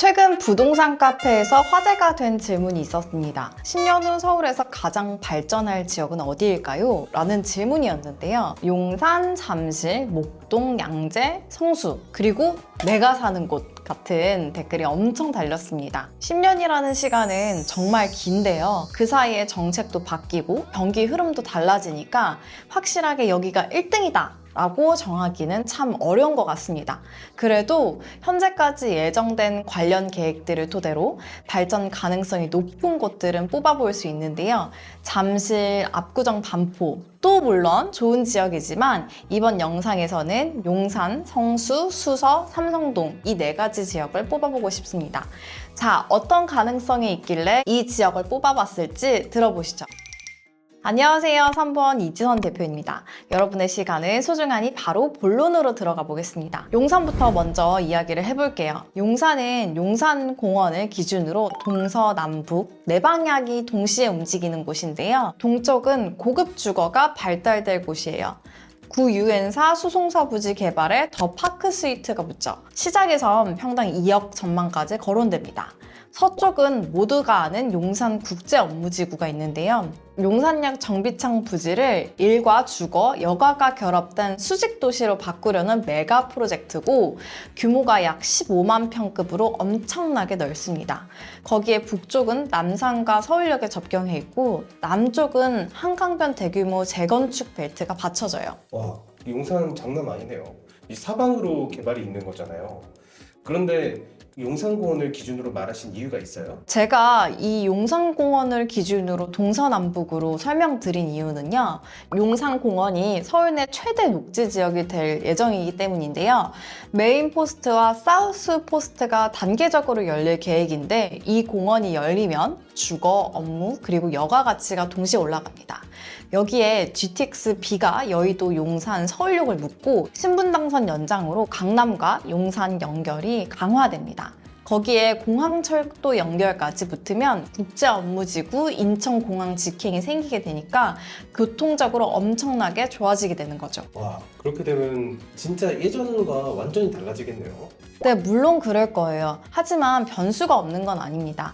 최근 부동산 카페에서 화제가 된 질문이 있었습니다. 10년 후 서울에서 가장 발전할 지역은 어디일까요? 라는 질문이었는데요. 용산, 잠실, 목동, 양재, 성수, 그리고 내가 사는 곳 같은 댓글이 엄청 달렸습니다. 10년이라는 시간은 정말 긴데요. 그 사이에 정책도 바뀌고 경기 흐름도 달라지니까 확실하게 여기가 1등이다 라고 정하기는 참 어려운 것 같습니다. 그래도 현재까지 예정된 관련 계획들을 토대로 발전 가능성이 높은 곳들은 뽑아볼 수 있는데요. 잠실, 압구정, 반포, 또 물론 좋은 지역이지만 이번 영상에서는 용산, 성수, 수서, 삼성동 이 4가지 지역을 뽑아보고 싶습니다. 자, 어떤 가능성이 있길래 이 지역을 뽑아봤을지 들어보시죠. 안녕하세요. 3번 이지선 대표입니다. 여러분의 시간을 소중하니 바로 본론으로 들어가 보겠습니다. 용산부터 먼저 이야기를 해볼게요. 용산은 용산공원을 기준으로 동서남북 4방향이 동시에 움직이는 곳인데요. 동쪽은 고급 주거가 발달될 곳이에요. 구 유엔사 수송사 부지 개발에 더 파크 스위트가 붙죠. 시작에선 평당 2억 전망까지 거론됩니다. 서쪽은 모두가 아는 용산 국제업무지구가 있는데요. 용산역 정비창 부지를 일과 주거, 여가가 결합된 수직도시로 바꾸려는 메가 프로젝트고 규모가 약 15만 평급으로 엄청나게 넓습니다. 거기에 북쪽은 남산과 서울역에 접경해 있고 남쪽은 한강변 대규모 재건축 벨트가 받쳐져요. 와, 용산 장난 아니네요. 이 사방으로 개발이 있는 거잖아요. 그런데 용산공원을 기준으로 말하신 이유가 있어요? 제가 이 용산공원을 기준으로 동서남북으로 설명드린 이유는요. 용산공원이 서울 내 최대 녹지 지역이 될 예정이기 때문인데요. 메인 포스트와 사우스 포스트가 단계적으로 열릴 계획인데 이 공원이 열리면 주거, 업무, 그리고 여가 가치가 동시에 올라갑니다. 여기에 GTX B가 여의도, 용산, 서울역을 묶고 신분당선 연장으로 강남과 용산 연결이 강화됩니다. 거기에 공항철도 연결까지 붙으면 국제업무지구 인천공항 직행이 생기게 되니까 교통적으로 엄청나게 좋아지게 되는 거죠. 와, 그렇게 되면 진짜 예전과 완전히 달라지겠네요. 네, 물론 그럴 거예요. 하지만 변수가 없는 건 아닙니다.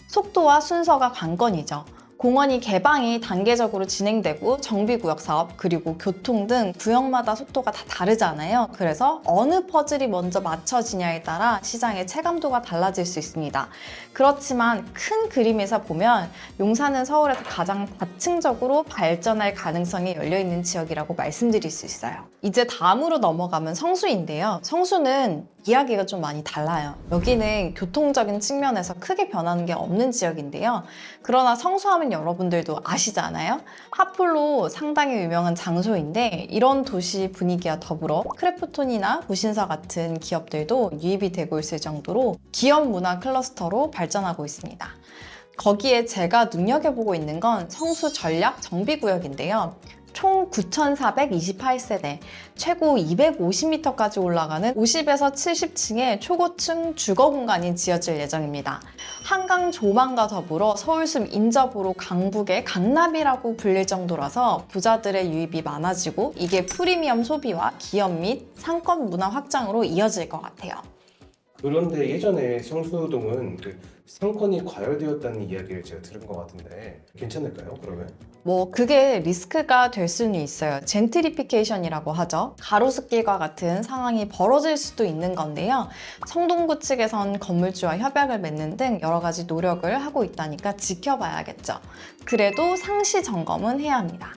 속도와 순서가 관건이죠. 공원이 개방이 단계적으로 진행되고 정비구역 사업 그리고 교통 등 구역마다 속도가 다 다르잖아요. 그래서 어느 퍼즐이 먼저 맞춰지냐에 따라 시장의 체감도가 달라질 수 있습니다. 그렇지만 큰 그림에서 보면 용산은 서울에서 가장 다층적으로 발전할 가능성이 열려있는 지역이라고 말씀드릴 수 있어요. 이제 다음으로 넘어가면 성수인데요. 성수는 이야기가 좀 많이 달라요. 여기는 교통적인 측면에서 크게 변하는 게 없는 지역인데요. 그러나 성수하면 여러분들도 아시잖아요. 핫플로 상당히 유명한 장소인데 이런 도시 분위기와 더불어 크래프톤이나 무신사 같은 기업들도 유입이 되고 있을 정도로 기업 문화 클러스터로 발전하고 있습니다. 거기에 제가 눈여겨보고 있는 건 성수 전략 정비구역인데요. 총 9,428세대, 최고 250m까지 올라가는 50에서 70층의 초고층 주거 공간이 지어질 예정입니다. 한강 조망과 더불어 서울숲 인접으로 강북의 강남이라고 불릴 정도라서 부자들의 유입이 많아지고 이게 프리미엄 소비와 기업 및 상권 문화 확장으로 이어질 것 같아요. 그런데 예전에 성수동은 상권이 과열되었다는 이야기를 제가 들은 것 같은데 괜찮을까요, 그러면? 그게 리스크가 될 수는 있어요. 젠트리피케이션이라고 하죠. 가로수길과 같은 상황이 벌어질 수도 있는 건데요. 성동구 측에선 건물주와 협약을 맺는 등 여러 가지 노력을 하고 있다니까 지켜봐야겠죠. 그래도 상시 점검은 해야 합니다.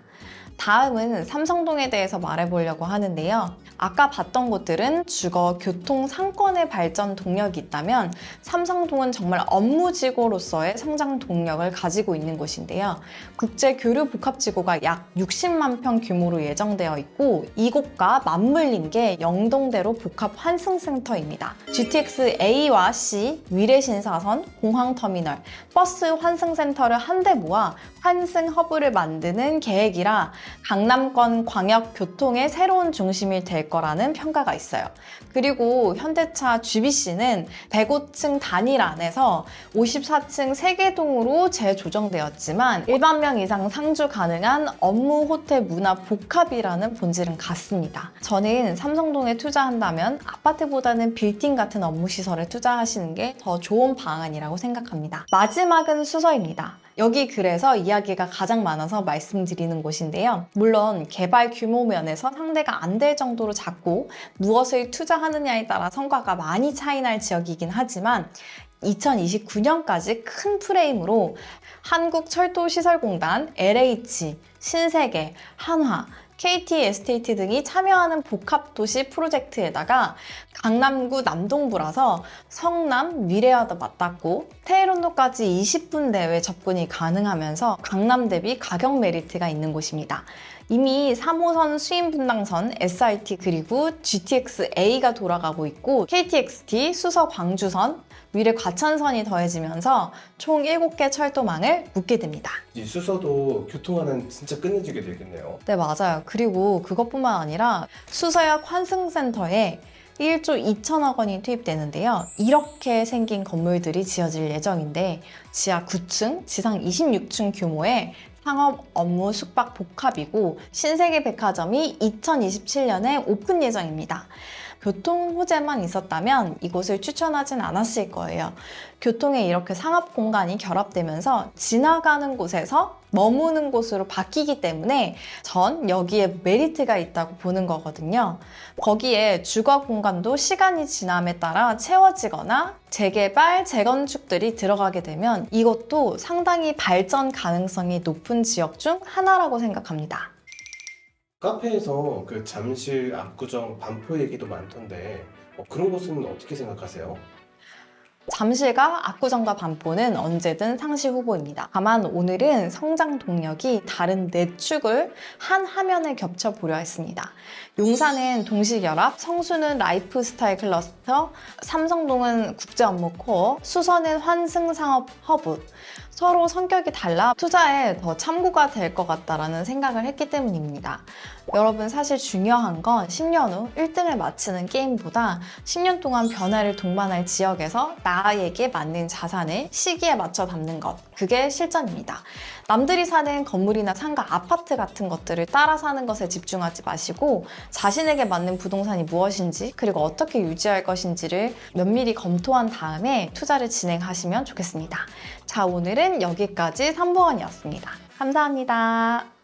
다음은 삼성동에 대해서 말해보려고 하는데요. 아까 봤던 곳들은 주거, 교통, 상권의 발전 동력이 있다면 삼성동은 정말 업무지구로서의 성장 동력을 가지고 있는 곳인데요. 국제교류복합지구가 약 60만 평 규모로 예정되어 있고 이곳과 맞물린 게 영동대로 복합환승센터입니다. GTX A와 C, 위례신사선, 공항터미널, 버스 환승센터를 한데 모아 환승 허브를 만드는 계획이라 강남권 광역 교통의 새로운 중심이 될 거라는 평가가 있어요. 그리고 현대차 GBC는 105층 단일 안에서 54층 3개동으로 재조정되었지만 1만 명 이상 상주 가능한 업무 호텔 문화 복합이라는 본질은 같습니다. 저는 삼성동에 투자한다면 아파트보다는 빌딩 같은 업무 시설에 투자하시는 게 더 좋은 방안이라고 생각합니다. 마지막은 수서입니다. 여기 그래서 이야기가 가장 많아서 말씀드리는 곳인데요. 물론 개발 규모 면에서 상대가 안 될 정도로 작고 무엇을 투자하느냐에 따라 성과가 많이 차이날 지역이긴 하지만 2029년까지 큰 프레임으로 한국철도시설공단, LH, 신세계, 한화, KT 에스테이트 등이 참여하는 복합도시 프로젝트에다가 강남구 남동부라서 성남, 미래와도 맞닿고 테헤란로까지 20분 내외 접근이 가능하면서 강남 대비 가격 메리트가 있는 곳입니다. 이미 3호선 수인분당선, SRT 그리고 GTX-A가 돌아가고 있고 KTX-T, 수서 광주선, 미래 과천선이 더해지면서 총 7개 철도망을 묶게 됩니다. 이 수서도 교통하는 진짜 끝내주게 되겠네요. 네, 맞아요. 그리고 그것뿐만 아니라 수서역 환승센터에 1조 2천억 원이 투입되는데요. 이렇게 생긴 건물들이 지어질 예정인데 지하 9층, 지상 26층 규모의 상업 업무 숙박 복합이고 신세계 백화점이 2027년에 오픈 예정입니다. 교통 호재만 있었다면 이곳을 추천하진 않았을 거예요. 교통에 이렇게 상업 공간이 결합되면서 지나가는 곳에서 머무는 곳으로 바뀌기 때문에 전 여기에 메리트가 있다고 보는 거거든요. 거기에 주거 공간도 시간이 지남에 따라 채워지거나 재개발, 재건축들이 들어가게 되면 이것도 상당히 발전 가능성이 높은 지역 중 하나라고 생각합니다. 카페에서 그 잠실, 압구정, 반포 얘기도 많던데 그런 곳은 어떻게 생각하세요? 잠실과 압구정과 반포는 언제든 상시 후보입니다. 다만 오늘은 성장 동력이 다른 4축을 한 화면에 겹쳐보려 했습니다. 용산은 동시결합, 성수는 라이프스타일 클러스터, 삼성동은 국제업무 코어, 수서는 환승상업 허브. 서로 성격이 달라 투자에 더 참고가 될 것 같다라는 생각을 했기 때문입니다. 여러분 사실 중요한 건 10년 후 1등을 맞히는 게임보다 10년 동안 변화를 동반할 지역에서 나에게 맞는 자산을 시기에 맞춰 담는 것, 그게 실전입니다. 남들이 사는 건물이나 상가, 아파트 같은 것들을 따라 사는 것에 집중하지 마시고 자신에게 맞는 부동산이 무엇인지 그리고 어떻게 유지할 것인지를 면밀히 검토한 다음에 투자를 진행하시면 좋겠습니다. 자, 오늘은 여기까지 3번이었습니다. 감사합니다.